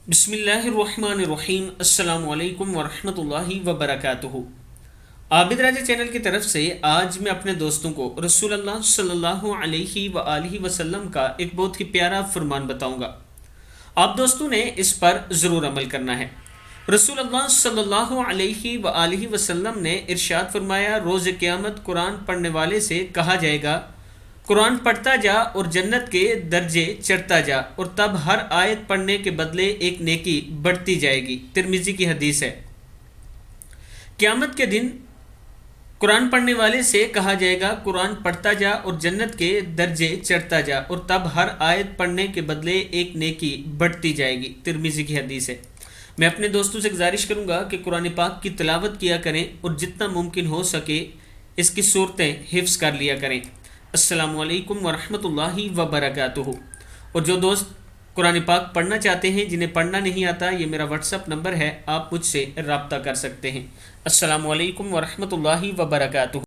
बिस्मिल्लाहिर्रहमानिर्रहीम। अस्सलामु अलैकुम वरहमतुल्लाहि वबरकातुहू। आबिद राजा चैनल की तरफ से आज मैं अपने दोस्तों को रसूल अल्लाह सल्लल्लाहु अलैहि व आलिहि वसल्लम का एक बहुत ही प्यारा फरमान बताऊंगा। आप दोस्तों ने इस पर ज़रूर अमल करना है। रसूल अल्लाह सल्लल्लाहु अलैहि व आलिहि वसल्लम ने इरशाद फरमाया, रोज़ क़यामत कुरान पढ़ने वाले से कहा जाएगा, कुरान पढ़ता जा और जन्नत के दर्जे चढ़ता जा, और तब हर आयत पढ़ने के बदले एक नेकी बढ़ती जाएगी। तिरमिज़ी की हदीस है। क़यामत के दिन कुरान पढ़ने वाले से कहा जाएगा, कुरान पढ़ता जा और जन्नत के दर्जे चढ़ता जा, और तब हर आयत पढ़ने के बदले एक नेकी बढ़ती जाएगी। तिरमिज़ी की हदीस है। मैं अपने दोस्तों से गुजारिश करूँगा कि कुरान पाक की तिलावत किया करें और जितना मुमकिन हो सके इसकी सूरतें हिफ्ज़ कर लिया करें। अस्सलामु अलैकुम वरहमतुल्लाहि वबरकातुहू। और जो दोस्त कुरान पाक पढ़ना चाहते हैं, जिन्हें पढ़ना नहीं आता, ये मेरा व्हाट्सअप नंबर है, आप मुझसे रब्ता कर सकते हैं। अस्सलामु अलैकुम वरहमतुल्लाहि वबरकातुहू।